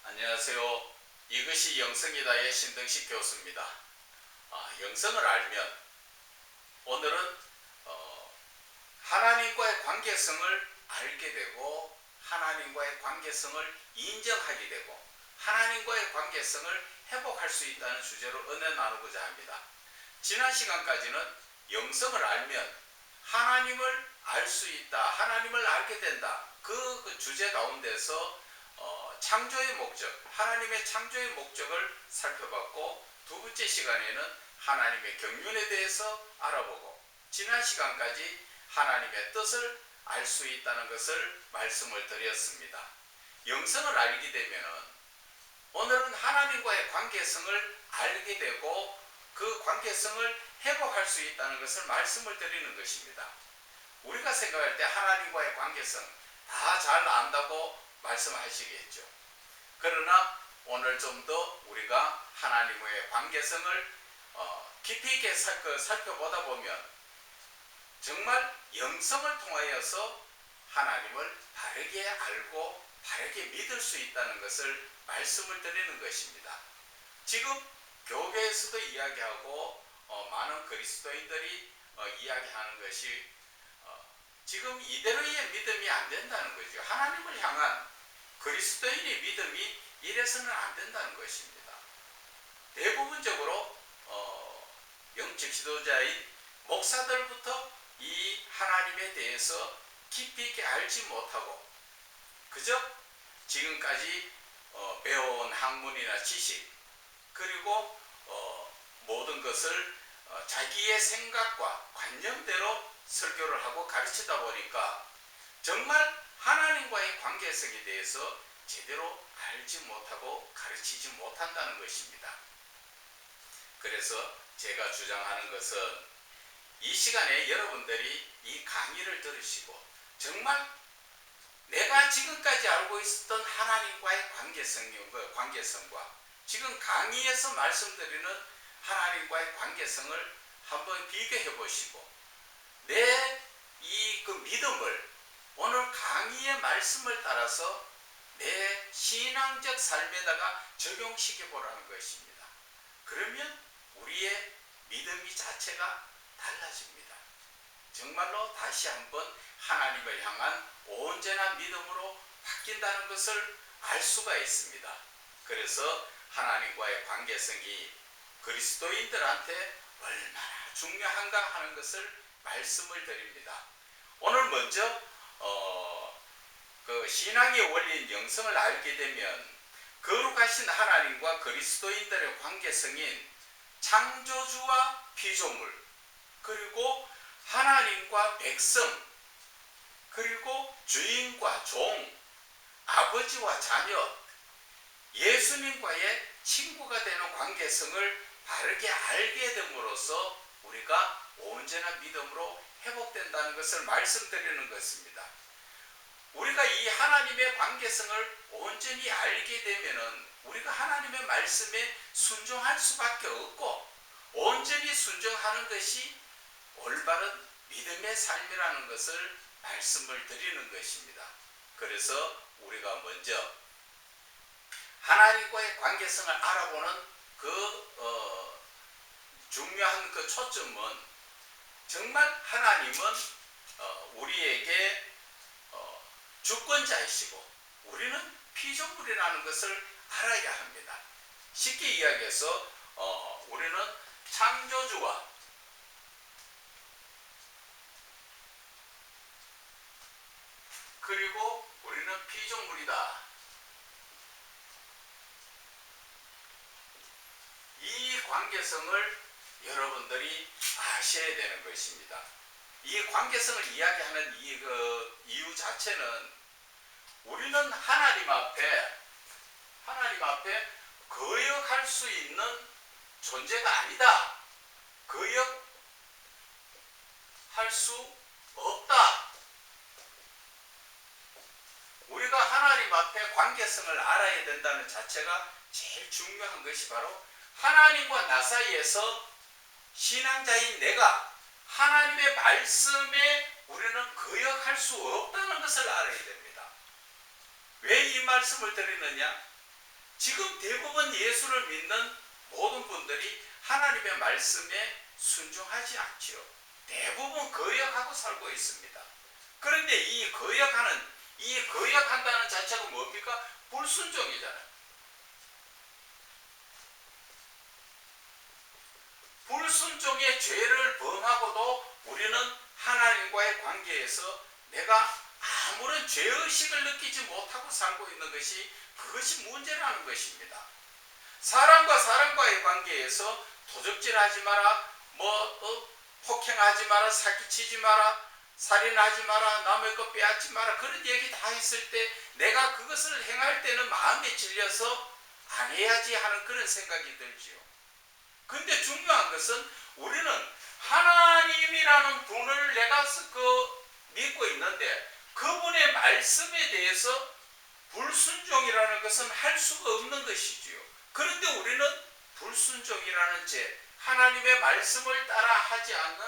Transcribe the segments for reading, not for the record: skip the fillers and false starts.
안녕하세요. 이것이 영성이다의 신등식 교수입니다. 영성을 알면 오늘은 하나님과의 관계성을 알게 되고 하나님과의 관계성을 인정하게 되고 하나님과의 관계성을 회복할 수 있다는 주제로 은혜 나누고자 합니다. 지난 시간까지는 영성을 알면 하나님을 알 수 있다, 하나님을 알게 된다, 그 주제 가운데서 창조의 목적, 하나님의 창조의 목적을 살펴봤고, 두 번째 시간에는 하나님의 경륜에 대해서 알아보고, 지난 시간까지 하나님의 뜻을 알 수 있다는 것을 말씀을 드렸습니다. 영성을 알게 되면 오늘은 하나님과의 관계성을 알게 되고 그 관계성을 회복할 수 있다는 것을 말씀을 드리는 것입니다. 우리가 생각할 때 하나님과의 관계성 다 잘 안다고 말씀하시겠죠. 그러나 오늘 좀 더 우리가 하나님과의 관계성을 깊이 있게 살펴보다 보면 정말 영성을 통하여서 하나님을 바르게 알고 바르게 믿을 수 있다는 것을 말씀을 드리는 것입니다. 지금 교회에서도 이야기하고 많은 그리스도인들이 이야기하는 것이 지금 이대로의 믿음이 안 된다는 거죠. 하나님을 향한 그리스도인의 믿음이 이래서는 안 된다는 것입니다. 대부분적으로 영적 지도자인 목사들부터 이 하나님에 대해서 깊이 있게 알지 못하고 그저 지금까지 배워온 학문이나 지식 그리고 모든 것을 자기의 생각과 관념대로 설교를 하고 가르치다 보니까 정말 하나님과의 관계성에 대해서 제대로 알지 못하고 가르치지 못한다는 것입니다. 그래서 제가 주장하는 것은 이 시간에 여러분들이 이 강의를 들으시고 정말 내가 지금까지 알고 있었던 하나님과의 관계성과 지금 강의에서 말씀드리는 하나님과의 관계성을 한번 비교해 보시고 내 이 믿음을 오늘 강의의 말씀을 따라서 내 신앙적 삶에다가 적용시켜 보라는 것입니다. 그러면 우리의 믿음이 자체가 달라집니다. 정말로 다시 한번 하나님을 향한 온전한 믿음으로 바뀐다는 것을 알 수가 있습니다. 그래서 하나님과의 관계성이 그리스도인들한테 얼마나 중요한가 하는 것을 말씀을 드립니다. 오늘 먼저 그 신앙의 원리인 영성을 알게 되면 거룩하신 하나님과 그리스도인들의 관계성인 창조주와 피조물 그리고 하나님과 백성 그리고 주인과 종 아버지와 자녀 예수님과의 친구가 되는 관계성을 바르게 알게 됨으로써 우리가 온전한 믿음으로 회복된다는 것을 말씀드리는 것입니다. 우리가 이 하나님의 관계성을 온전히 알게 되면은 우리가 하나님의 말씀에 순종할 수밖에 없고 온전히 순종하는 것이 올바른 믿음의 삶이라는 것을 말씀을 드리는 것입니다. 그래서 우리가 먼저 하나님과의 관계성을 알아보는 중요한 그 초점은 정말 하나님은 우리에게 주권자이시고 우리는 피조물이라는 것을 알아야 합니다. 쉽게 이야기해서 우리는 창조주와 그리고 우리는 피조물이다. 이 관계성을 여러분들이 아셔야 되는 것입니다. 이 관계성을 이야기하는 이유 자체는 우리는 하나님 앞에 거역할 수 있는 존재가 아니다. 거역할 수 없다. 우리가 하나님 앞에 관계성을 알아야 된다는 자체가 제일 중요한 것이 바로 하나님과 나 사이에서 신앙자인 내가 하나님의 말씀에 우리는 거역할 수 없다는 것을 알아야 됩니다. 왜 이 말씀을 드리느냐? 지금 대부분 예수를 믿는 모든 분들이 하나님의 말씀에 순종하지 않지요. 대부분 거역하고 살고 있습니다. 그런데 이 거역한다는 자체가 뭡니까? 불순종이잖아요. 불순종의 죄를 범하고도 우리는 하나님과의 관계에서 내가 아무런 죄의식을 느끼지 못하고 살고 있는 것이 그것이 문제라는 것입니다. 사람과 사람과의 관계에서 도적질하지 마라, 폭행하지 마라, 사기치지 마라, 살인하지 마라, 남의 것 빼앗지 마라, 그런 얘기 다 했을 때 내가 그것을 행할 때는 마음에 질려서 안 해야지 하는 그런 생각이 들지요. 근데 중요한 것은 우리는 하나님이라는 분을 내가 믿고 있는데 그분의 말씀에 대해서 불순종이라는 것은 할 수가 없는 것이지요. 그런데 우리는 불순종이라는 죄, 하나님의 말씀을 따라 하지 않는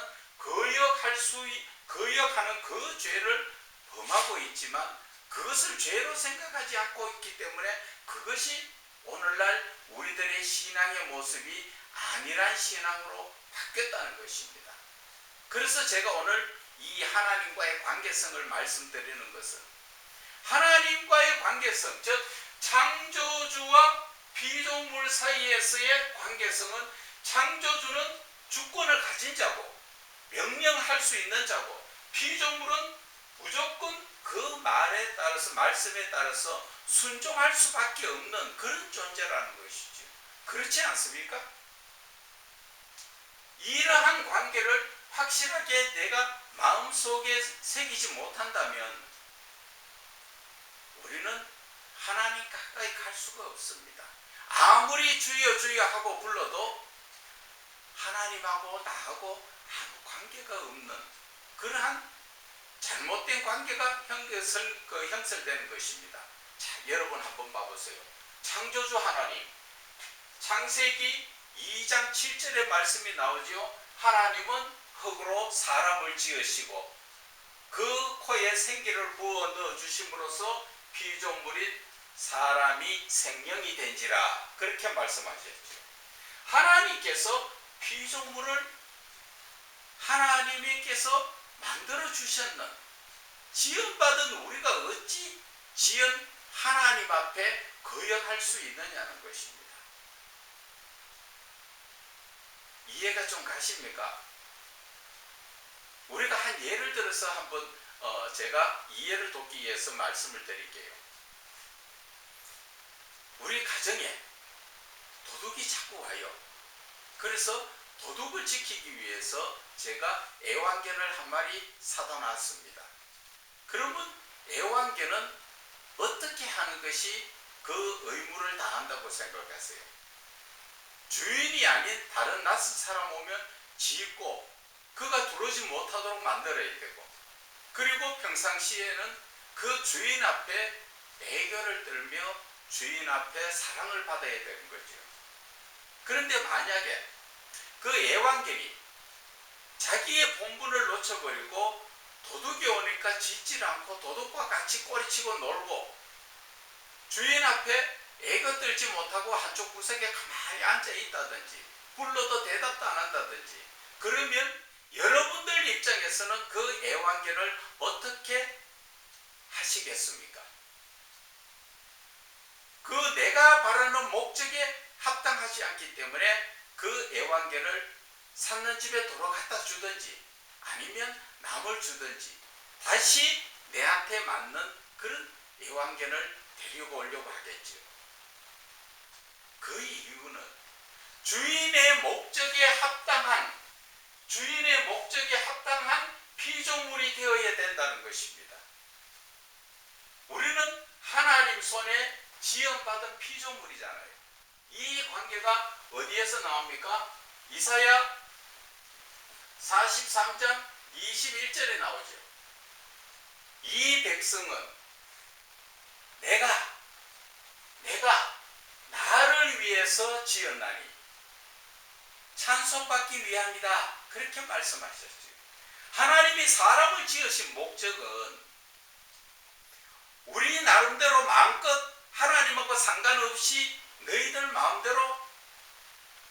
거역하는 그 죄를 범하고 있지만 그것을 죄로 생각하지 않고 있기 때문에 그것이 오늘날 우리들의 신앙의 모습이 아니란 신앙으로 바뀌었다는 것입니다. 그래서 제가 오늘 이 하나님과의 관계성을 말씀드리는 것은 하나님과의 관계성, 즉 창조주와 피조물 사이에서의 관계성은 창조주는 주권을 가진 자고 명령할 수 있는 자고 피조물은 무조건 그 말에 따라서 말씀에 따라서 순종할 수밖에 없는 그런 존재라는 것이죠. 그렇지 않습니까? 이러한 관계를 확실하게 내가 마음속에 새기지 못한다면 우리는 하나님 가까이 갈 수가 없습니다. 아무리 주여 주여 하고 불러도 하나님하고 나하고 아무 관계가 없는 그러한 잘못된 관계가 형성되는 것입니다. 자, 여러분 한번 봐보세요. 창조주 하나님, 창세기 2장 7절의 말씀이 나오지요. 하나님은 흙으로 사람을 지으시고 그 코에 생기를 부어 넣어 주심으로써 피조물인 사람이 생명이 된지라 그렇게 말씀하셨죠. 하나님께서 피조물을 하나님께서 만들어 주셨는 지음받은 우리가 어찌 지은 하나님 앞에 거역할 수 있느냐는 것입니다. 이해가 좀 가십니까? 우리가 한 예를 들어서 한번 제가 이해를 돕기 위해서 말씀을 드릴게요. 우리 가정에 도둑이 자꾸 와요. 그래서 도둑을 지키기 위해서 제가 애완견을 한 마리 사다 놨습니다. 그러면 애완견은 어떻게 하는 것이 그 의무를 다한다고 생각하세요? 주인이 아닌 다른 낯선 사람 오면 짖고 그가 들어오지 못하도록 만들어야 되고 그리고 평상시에는 그 주인 앞에 애교를 떨며 주인 앞에 사랑을 받아야 되는 거죠. 그런데 만약에 그 애완견이 자기의 본분을 놓쳐버리고 도둑이 오니까 짖질 않고 도둑과 같이 꼬리치고 놀고 주인 앞에 애교 떨지 못하고 한쪽 구석에 가만히 앉아 있다든지 불러도 대답도 안 한다든지 그러면 여러분들 입장에서는 그 애완견을 어떻게 하시겠습니까? 그 내가 바라는 목적에 합당하지 않기 때문에 그 애완견을 샀는 집에 도로 갖다 주든지 아니면 남을 주든지 다시 내한테 맞는 그런 애완견을 데리고 오려고 하겠죠. 그 이유는 주인의 목적에 합당한 피조물이 되어야 된다는 것입니다. 우리는 하나님 손에 지음받은 피조물이잖아요. 이 관계가 어디에서 나옵니까? 이사야 43장 21절에 나오죠. 이 백성은 내가 나를 위해서 지었나니 찬송받기 위함이다. 그렇게 말씀하셨죠. 하나님이 사람을 지으신 목적은 우리 나름대로 마음껏 하나님하고 상관 상관없이 너희들 마음대로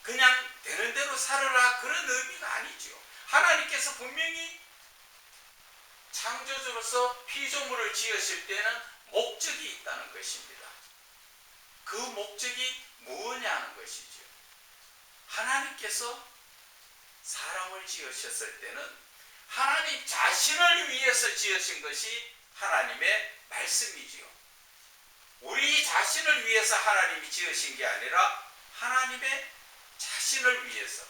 그냥 되는 대로 살아라, 그런 의미가 아니죠. 하나님께서 분명히 창조주로서 피조물을 지으실 때는 목적이 있다는 것입니다. 그 목적이 뭐냐는 것이죠. 하나님께서 사람을 지으셨을 때는 하나님 자신을 위해서 지으신 것이 하나님의 말씀이지요. 우리 자신을 위해서 하나님이 지으신 게 아니라 하나님의 자신을 위해서.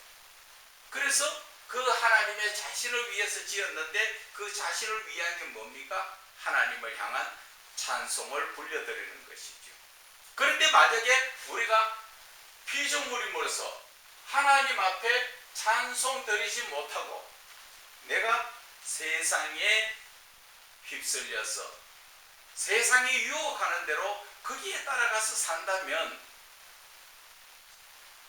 그래서 그 하나님의 자신을 위해서 지었는데 그 자신을 위한 게 뭡니까? 하나님을 향한 찬송을 불려드리는 것이죠. 그런데 만약에 우리가 피조물임으로써 하나님 앞에 찬송 드리지 못하고 내가 세상에 휩쓸려서 세상이 유혹하는 대로 거기에 따라가서 산다면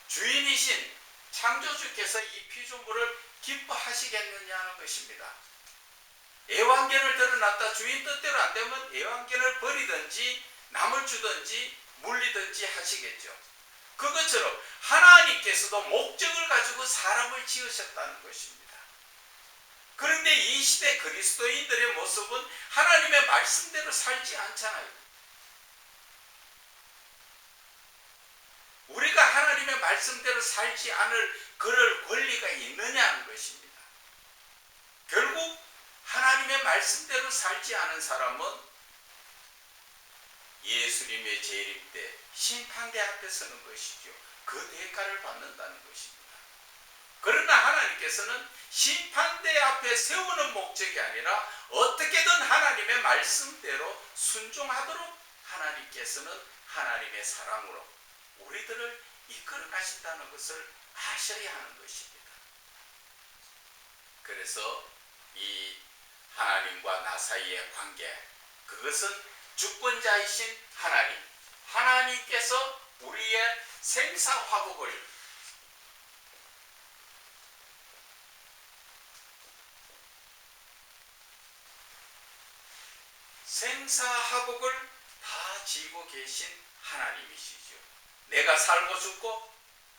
주인이신 창조주께서 이 피조물을 기뻐하시겠느냐는 것입니다. 애완견을 들어놨다 주인 뜻대로 안 되면 애완견을 버리든지 남을 주든지 물리든지 하시겠죠. 그것처럼 하나님께서도 목적을 가지고 사람을 지으셨다는 것입니다. 그런데 이 시대 그리스도인들의 모습은 하나님의 말씀대로 살지 않잖아요. 우리가 하나님의 말씀대로 살지 않을 그럴 권리가 있느냐는 것입니다. 결국 하나님의 말씀대로 살지 않은 사람은 예수님의 재림 때 심판대 앞에 서는 것이죠. 그 대가를 받는다는 것입니다. 그러나 하나님께서는 심판대 앞에 세우는 목적이 아니라 어떻게든 하나님의 말씀대로 순종하도록 하나님께서는 하나님의 사랑으로 우리들을 이끌어 가신다는 것을 아셔야 하는 것입니다. 그래서 이 하나님과 나 사이의 관계, 그것은 주권자이신 하나님께서 우리의 생사화복을 다 지고 계신 하나님이시죠. 내가 살고 죽고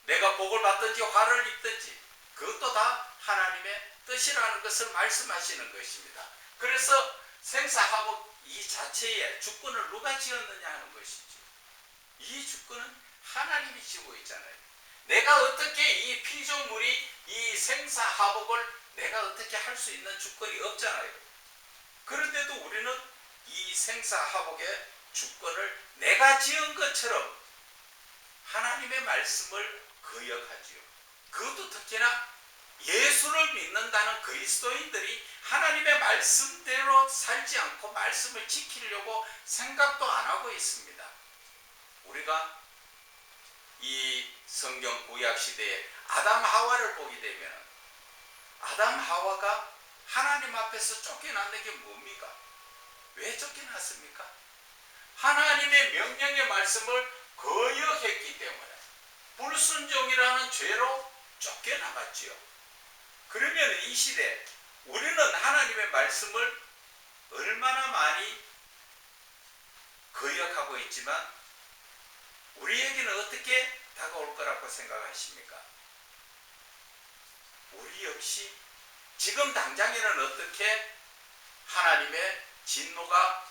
내가 복을 받든지 화를 입든지 그것도 다 하나님의 뜻이라는 것을 말씀하시는 것입니다. 그래서 생사화복 이 자체의 주권을 누가 지었느냐 하는 것이죠. 이 주권은 하나님이 지고 있잖아요. 내가 어떻게 이 피조물이 이 생사화복을 내가 어떻게 할 수 있는 주권이 없잖아요. 그런데도 우리는 이 생사화복의 주권을 내가 지은 것처럼 하나님의 말씀을 거역하지요. 그것도 특히나 예수를 믿는다는 그리스도인들이 하나님의 말씀대로 살지 않고 말씀을 지키려고 생각도 안 하고 있습니다. 우리가 이 성경 구약 시대에 아담 하와를 보게 되면 아담 하와가 하나님 앞에서 쫓겨났는 게 뭡니까? 왜 쫓겨났습니까? 하나님의 명령의 말씀을 거역했기 때문에 불순종이라는 죄로 쫓겨나갔지요. 그러면 이 시대 우리는 하나님의 말씀을 얼마나 많이 거역하고 있지만 우리에게는 어떻게 다가올 거라고 생각하십니까? 우리 역시 지금 당장에는 어떻게 하나님의 진노가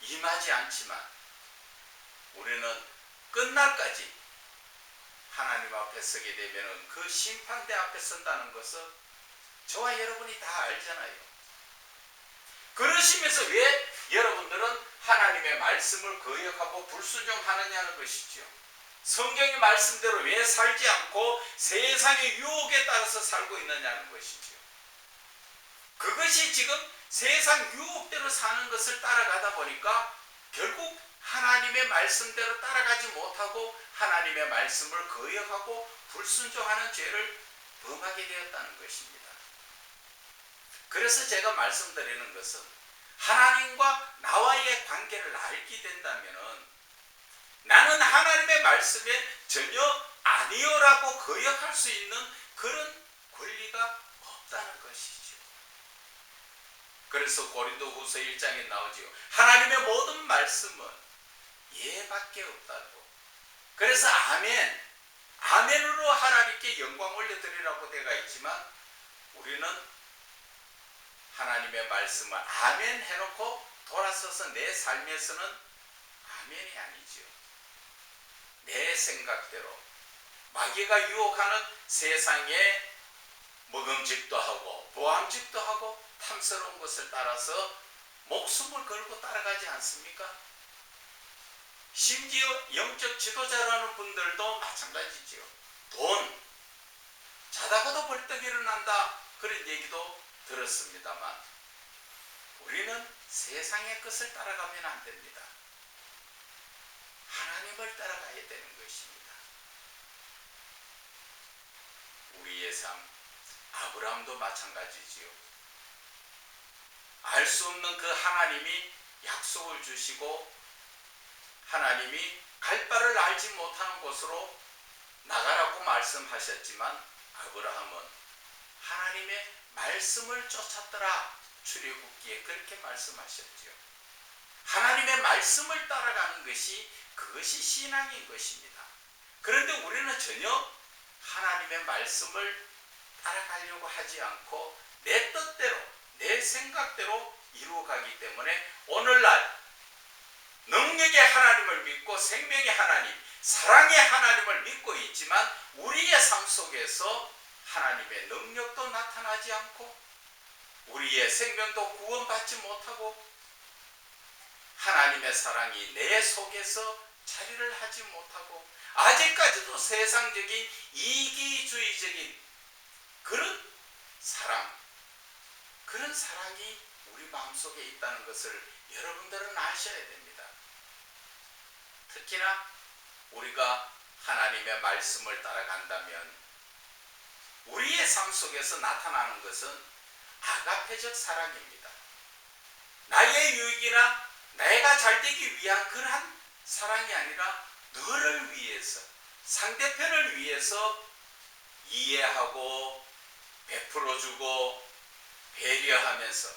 임하지 않지만 우리는 끝날까지 하나님 앞에 서게 되면 그 심판대 앞에 선다는 것은 저와 여러분이 다 알잖아요. 그러시면서 왜 여러분들은 하나님의 말씀을 거역하고 불순종하느냐는 것이죠. 성경의 말씀대로 왜 살지 않고 세상의 유혹에 따라서 살고 있느냐는 것이죠. 그것이 지금 세상 유혹대로 사는 것을 따라가다 보니까 결국 하나님의 말씀대로 따라가지 못하고 하나님의 말씀을 거역하고 불순종하는 죄를 범하게 되었다는 것입니다. 그래서 제가 말씀드리는 것은 하나님과 나와의 관계를 알게 된다면 나는 하나님의 말씀에 전혀 아니요라고 거역할 수 있는 그런 권리가 없다는 것이죠. 그래서 고린도후서 1장에 나오지요. 하나님의 모든 말씀은 예밖에 없다고. 그래서 아멘, 아멘으로 하나님께 영광 올려드리라고 되어 있지만 우리는 하나님의 말씀을 아멘 해놓고 돌아서서 내 삶에서는 아멘이 아니지요. 내 생각대로 마귀가 유혹하는 세상에 먹음직도 하고 보암직도 하고 탐스러운 것을 따라서 목숨을 걸고 따라가지 않습니까? 심지어 영적 지도자라는 분들도 마찬가지지요. 돈, 자다가도 벌떡 일어난다, 그런 얘기도 들었습니다만 우리는 세상의 것을 따라가면 안 됩니다. 하나님을 따라가야 되는 것입니다. 우리의 삶, 아브라함도 마찬가지지요. 알 수 없는 그 하나님이 약속을 주시고 하나님이 갈 바를 알지 못하는 곳으로 나가라고 말씀하셨지만 아브라함은 하나님의 말씀을 쫓았더라. 출애굽기에 그렇게 말씀하셨죠. 하나님의 말씀을 따라가는 것이 그것이 신앙인 것입니다. 그런데 우리는 전혀 하나님의 말씀을 따라가려고 하지 않고 내 뜻대로 내 생각대로 이루어가기 때문에 오늘날 능력의 하나님을 믿고 생명의 하나님, 사랑의 하나님을 믿고 있지만 우리의 삶 속에서 하나님의 능력도 나타나지 않고 우리의 생명도 구원받지 못하고 하나님의 사랑이 내 속에서 자리를 하지 못하고 아직까지도 세상적인 이기주의적인 그런 사랑, 그런 사랑이 우리 마음속에 있다는 것을 여러분들은 아셔야 됩니다. 특히나 우리가 하나님의 말씀을 따라간다면 우리의 삶 속에서 나타나는 것은 아가페적 사랑입니다. 나의 유익이나 내가 잘되기 위한 그러한 사랑이 아니라 너를 위해서, 상대편을 위해서 이해하고 베풀어주고 배려하면서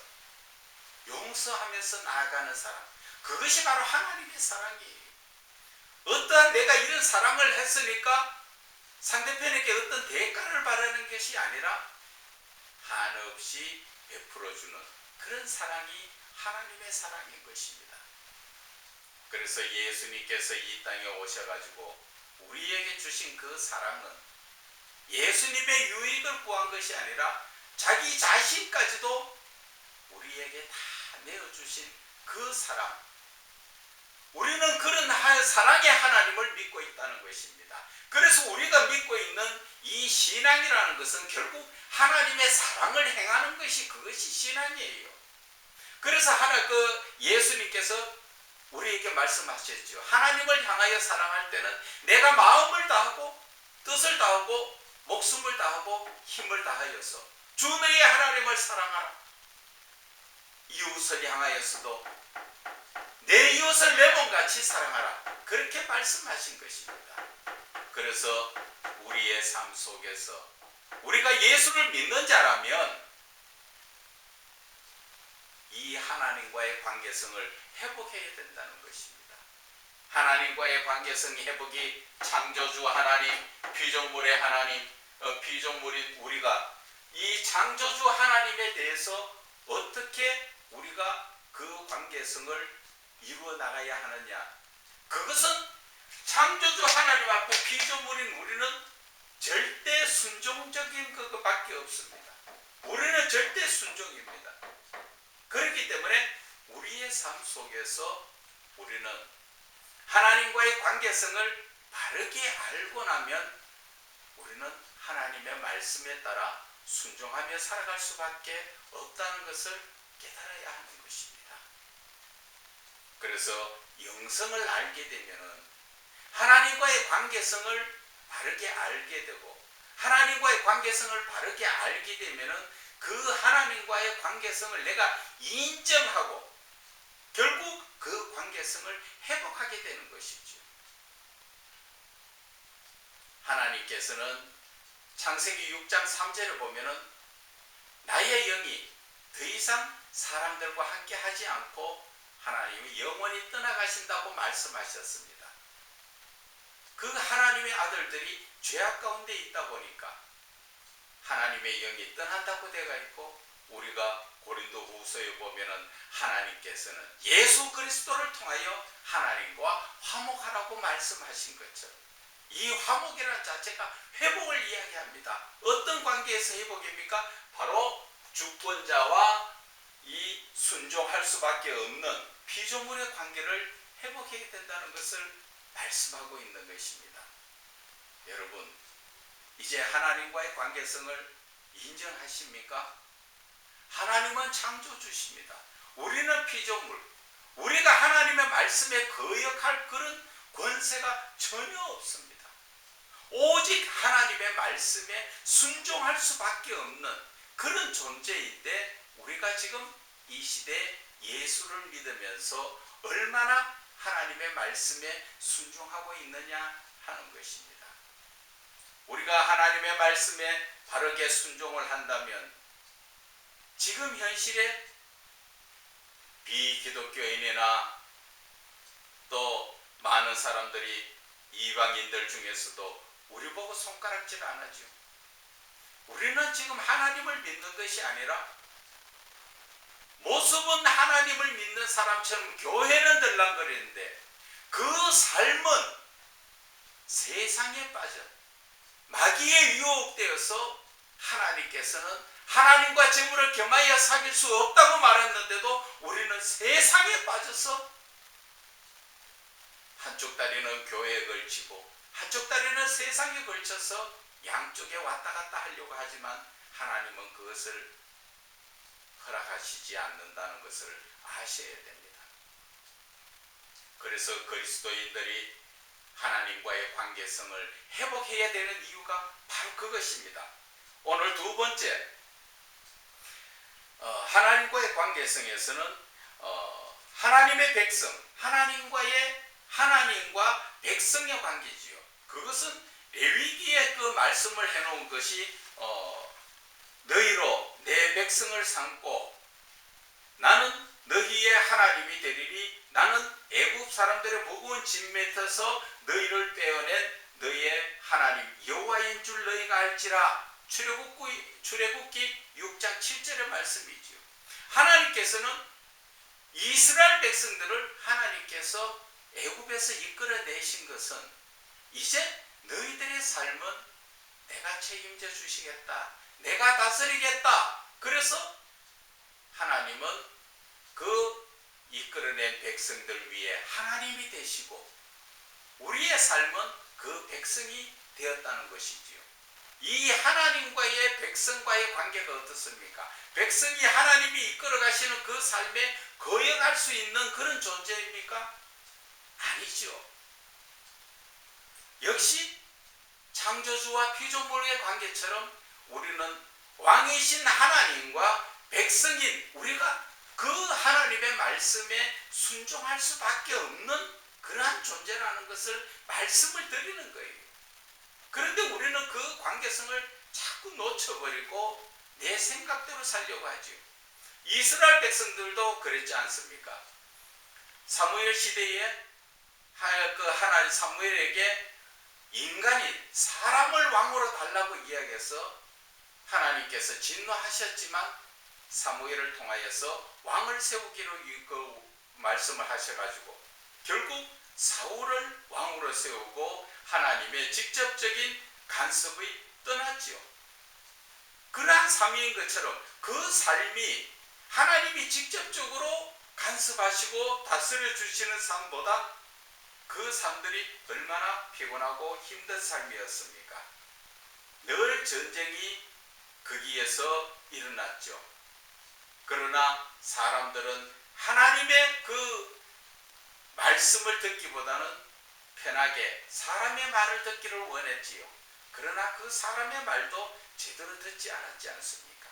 용서하면서 나아가는 사랑, 그것이 바로 하나님의 사랑이에요. 어떠한 내가 이런 사랑을 했으니까 상대편에게 어떤 대가를 바라는 것이 아니라 한없이 베풀어주는 그런 사랑이 하나님의 사랑인 것입니다. 그래서 예수님께서 이 땅에 오셔가지고 우리에게 주신 그 사랑은 예수님의 유익을 구한 것이 아니라 자기 자신까지도 우리에게 다 내어주신 그 사랑, 우리는 그런 사랑의 하나님을 믿고 있다는 것입니다. 그래서 우리가 믿고 있는 이 신앙이라는 것은 결국 하나님의 사랑을 행하는 것이 그것이 신앙이에요. 그래서 예수님께서 우리에게 말씀하셨죠. 하나님을 향하여 사랑할 때는 내가 마음을 다하고 뜻을 다하고 목숨을 다하고 힘을 다하여서 주 너의 하나님을 사랑하라. 이웃을 향하여서도 내 이웃을 내 몸같이 사랑하라. 그렇게 말씀하신 것입니다. 그래서 우리의 삶 속에서 우리가 예수를 믿는 자라면 이 하나님과의 관계성을 회복해야 된다는 것입니다. 하나님과의 관계성 회복이 창조주 하나님, 피조물의 하나님, 피조물인 우리가 이 창조주 하나님에 대해서 어떻게 우리가 그 관계성을 이루어 나가야 하느냐. 그것은 창조주 하나님 앞에 피조물인 우리는 절대 순종적인 그것밖에 없습니다. 우리는 절대 순종입니다. 그렇기 때문에 우리의 삶 속에서 우리는 하나님과의 관계성을 바르게 알고 나면 우리는 하나님의 말씀에 따라 순종하며 살아갈 수밖에 없다는 것을 깨달아야 하는 것입니다. 그래서 영성을 알게 되면은 하나님과의 관계성을 바르게 알게 되고 하나님과의 관계성을 바르게 알게 되면은 그 하나님과의 관계성을 내가 인정하고 결국 그 관계성을 회복하게 되는 것이죠. 하나님께서는 창세기 6장 3절을 보면은 나의 영이 더 이상 사람들과 함께 하지 않고 하나님이 영원히 떠나가신다고 말씀하셨습니다. 그 아들들이 죄악 가운데 있다 보니까 하나님의 영이 떠난다고 되어 있고, 우리가 고린도 후서에 보면은 하나님께서는 예수 그리스도를 통하여 하나님과 화목하라고 말씀하신 것처럼, 이 화목이라는 자체가 회복을 이야기합니다. 어떤 관계에서 회복입니까? 바로 주권자와 이 순종할 수밖에 없는 피조물의 관계를 회복해야 된다는 것을 말씀하고 있는 것입니다. 여러분, 이제 하나님과의 관계성을 인정하십니까? 하나님은 창조주십니다. 우리는 피조물, 우리가 하나님의 말씀에 거역할 그런 권세가 전혀 없습니다. 오직 하나님의 말씀에 순종할 수밖에 없는 그런 존재인데, 우리가 지금 이 시대에 예수를 믿으면서 얼마나 하나님의 말씀에 순종하고 있느냐 하는 것입니다. 우리가 하나님의 말씀에 바르게 순종을 한다면 지금 현실에 비기독교인이나 또 많은 사람들이, 이방인들 중에서도 우리 보고 손가락질 안 하죠. 우리는 지금 하나님을 믿는 것이 아니라 모습은 하나님을 믿는 사람처럼 교회는 들락거리는데 그 삶은 세상에 빠져 마귀에 유혹되어서, 하나님께서는 하나님과 재물을 겸하여 사귈 수 없다고 말했는데도 우리는 세상에 빠져서 한쪽 다리는 교회에 걸치고 한쪽 다리는 세상에 걸쳐서 양쪽에 왔다 갔다 하려고 하지만, 하나님은 그것을 허락하시지 않는다는 것을 아셔야 됩니다. 그래서 그리스도인들이 하나님과의 관계성을 회복해야 되는 이유가 바로 그것입니다. 오늘 두 번째, 하나님과의 관계성에서는 하나님의 백성, 하나님과 백성의 관계지요. 그것은 레위기에 그 말씀을 해놓은 것이 너희로 내 백성을 삼고 나는 너희의 하나님이 되리니, 나는 애굽 사람들의 무거운 짐 밑에서 너희를 빼어낸 너희의 하나님 여호와인 줄 너희가 알지라. 출애굽기 6장 7절의 말씀이지요. 하나님께서는 이스라엘 백성들을 하나님께서 애굽에서 이끌어내신 것은 이제 너희들의 삶은 내가 책임져 주시겠다, 내가 다스리겠다. 그래서 하나님은 그 이끌어낸 백성들 위에 하나님이 되시고 우리의 삶은 그 백성이 되었다는 것이지요. 이 하나님과의 백성과의 관계가 어떻습니까? 백성이 하나님이 이끌어 가시는 그 삶에 거역할 수 있는 그런 존재입니까? 아니죠. 역시 창조주와 피조물의 관계처럼 우리는 왕이신 하나님과 백성인 우리가 그 하나님의 말씀에 순종할 수밖에 없는 그러한 존재라는 것을 말씀을 드리는 거예요. 그런데 우리는 그 관계성을 자꾸 놓쳐버리고 내 생각대로 살려고 하죠. 이스라엘 백성들도 그랬지 않습니까? 사무엘 시대에 하나님 사무엘에게 인간인 사람을 왕으로 달라고 이야기해서 하나님께서 진노하셨지만 사무엘을 통하여서 왕을 세우기로 말씀을 하셔가지고 결국 사울을 왕으로 세우고 하나님의 직접적인 간섭이 떠났지요. 그러한 삶인 것처럼 그 삶이 하나님이 직접적으로 간섭하시고 다스려 주시는 삶보다 그 삶들이 얼마나 피곤하고 힘든 삶이었습니까? 늘 전쟁이 거기에서 일어났죠. 그러나 사람들은 하나님의 그 말씀을 듣기보다는 편하게 사람의 말을 듣기를 원했지요. 그러나 그 사람의 말도 제대로 듣지 않았지 않습니까?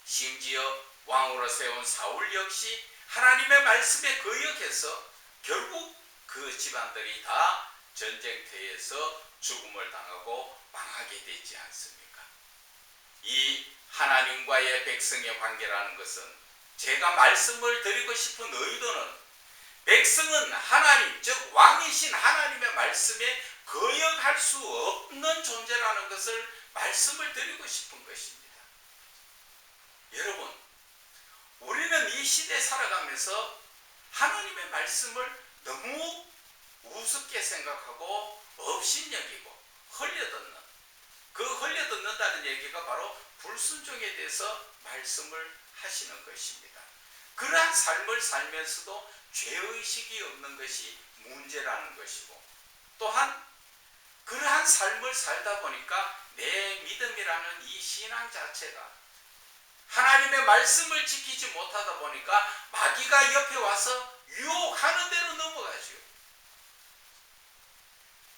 심지어 왕으로 세운 사울 역시 하나님의 말씀에 거역해서 결국 그 집안들이 다 전쟁터에서 죽음을 당하고 망하게 되지 않습니까? 이 하나님과의 백성의 관계라는 것은 제가 말씀을 드리고 싶은 의도는 백성은 하나님, 즉 왕이신 하나님의 말씀에 거역할 수 없는 존재라는 것을 말씀을 드리고 싶은 것입니다. 여러분, 우리는 이 시대에 살아가면서 하나님의 말씀을 너무 우습게 생각하고 업신여기고 흘려듣는, 그 흘려듣는다는 얘기가 바로 불순종에 대해서 말씀을 하시는 것입니다. 그러한 삶을 살면서도 죄의식이 없는 것이 문제라는 것이고, 또한 그러한 삶을 살다 보니까 내 믿음이라는 이 신앙 자체가 하나님의 말씀을 지키지 못하다 보니까 마귀가 옆에 와서 유혹하는 대로 넘어가죠.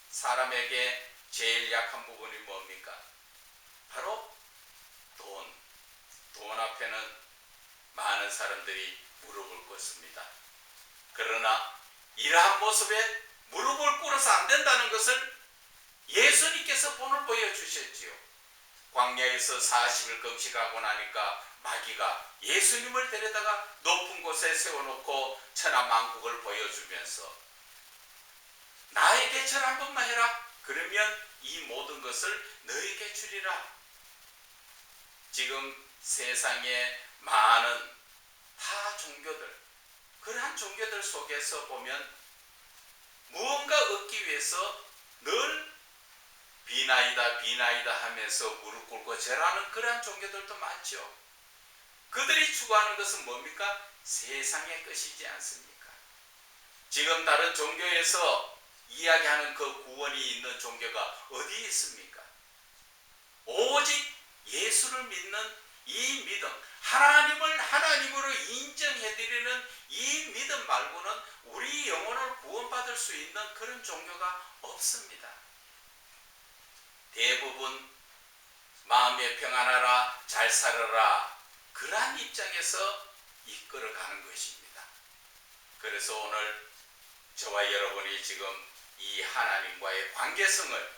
사람에게 제일 약한 부분이 뭡니까? 바로 돈 앞에는 많은 사람들이 무릎을 꿇습니다. 그러나 이러한 모습에 무릎을 꿇어서 안 된다는 것을 예수님께서 본을 보여주셨지요. 광야에서 40일 금식하고 나니까 마귀가 예수님을 데려다가 높은 곳에 세워놓고 천하만국을 보여주면서 나에게 절 한 번만 해라. 그러면 이 모든 것을 너에게 주리라. 지금 세상에 많은 타 종교들, 그러한 종교들 속에서 보면 무언가 얻기 위해서 늘 비나이다 하면서 무릎 꿇고 절하는 그러한 종교들도 많죠. 그들이 추구하는 것은 뭡니까? 세상의 것이지 않습니까? 지금 다른 종교에서 이야기하는 그 구원이 있는 종교가 어디 있습니까? 오직 예수를 믿는 이 믿음, 하나님을 하나님으로 인정해드리는 이 믿음 말고는 우리 영혼을 구원받을 수 있는 그런 종교가 없습니다. 대부분 마음에 평안하라, 잘 살아라, 그러한 입장에서 이끌어가는 것입니다. 그래서 오늘 저와 여러분이 지금 이 하나님과의 관계성을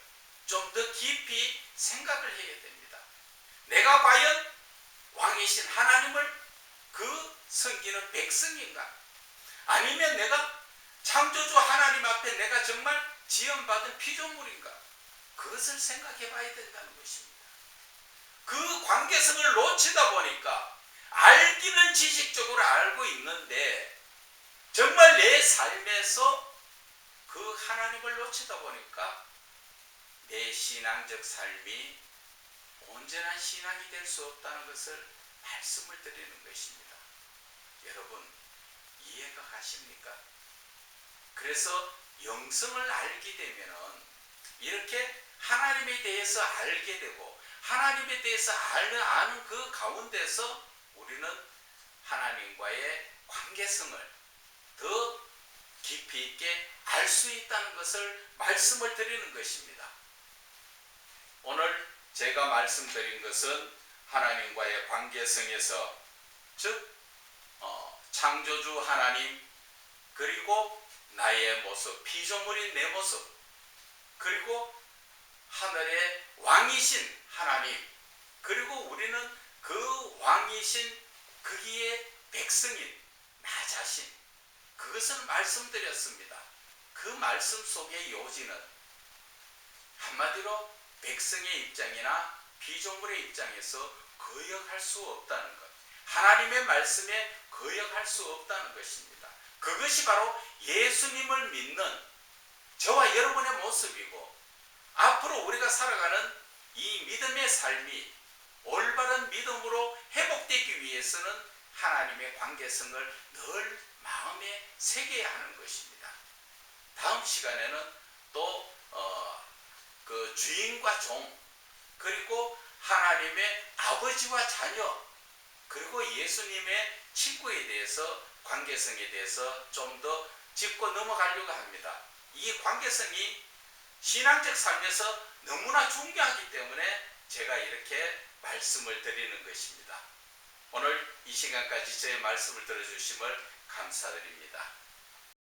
좀 더 깊이 생각을 해야 됩니다. 내가 과연 왕이신 하나님을 그 섬기는 백성인가? 아니면 내가 창조주 하나님 앞에 내가 정말 지음받은 피조물인가? 그것을 생각해 봐야 된다는 것입니다. 그 관계성을 놓치다 보니까 알기는 지식적으로 알고 있는데 정말 내 삶에서 그 하나님을 놓치다 보니까 내 신앙적 삶이 온전한 신앙이 될 수 없다는 것을 말씀을 드리는 것입니다. 여러분, 이해가 가십니까? 그래서 영성을 알게 되면은 이렇게 하나님에 대해서 알게 되고 하나님에 대해서 아는 그 가운데서 우리는 하나님과의 관계성을 더 깊이 있게 알 수 있다는 것을 말씀을 드리는 것입니다. 오늘 제가 말씀드린 것은 하나님과의 관계성에서 즉 창조주 하나님, 그리고 나의 모습, 피조물인 내 모습, 그리고 하늘의 왕이신 하나님, 그리고 우리는 그 왕이신 거기에 백성인 나 자신, 그것을 말씀드렸습니다. 그 말씀 속의 요지는 한마디로 백성의 입장이나 피조물의 입장에서 거역할 수 없다는 것, 하나님의 말씀에 거역할 수 없다는 것입니다. 그것이 바로 예수님을 믿는 저와 여러분의 모습이고, 앞으로 우리가 살아가는 이 믿음의 삶이 올바른 믿음으로 회복되기 위해서는 하나님의 관계성을 늘 마음에 새겨야 하는 것입니다. 다음 시간에는 또 그 주인과 종, 그리고 하나님의 아버지와 자녀, 그리고 예수님의 친구에 대해서, 관계성에 대해서 좀 더 짚고 넘어가려고 합니다. 이 관계성이 신앙적 삶에서 너무나 중요하기 때문에 제가 이렇게 말씀을 드리는 것입니다. 오늘 이 시간까지 제 말씀을 들어주심을 감사드립니다.